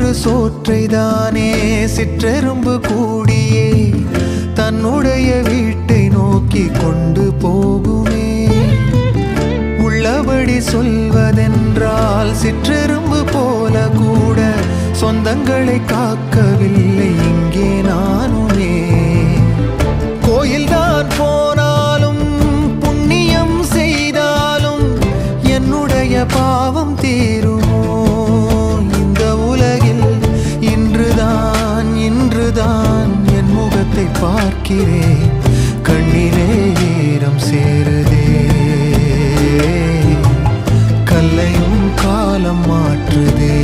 ஒரு சோற்றை தானே சிற்றெரும்பு கூடியே தன்னுடைய வீட்டை நோக்கி கொண்டு போகுமே. உள்ளபடி சொல்வதென்றால் சிற்றெரும்பு போல கூட சொந்தங்களை காக்கவில்லை இங்கே நானுமே. கோயில்தான் போனாலும் புண்ணியம் செய்தாலும் என்னுடைய பாவம் தீருமோ? இந்த உலகில் இன்றுதான் என் முகத்தை பார்க்கிறேன், கண்ணிலே ஈரம் சேருதே. கல்லையும் காலம் மாற்றுதே.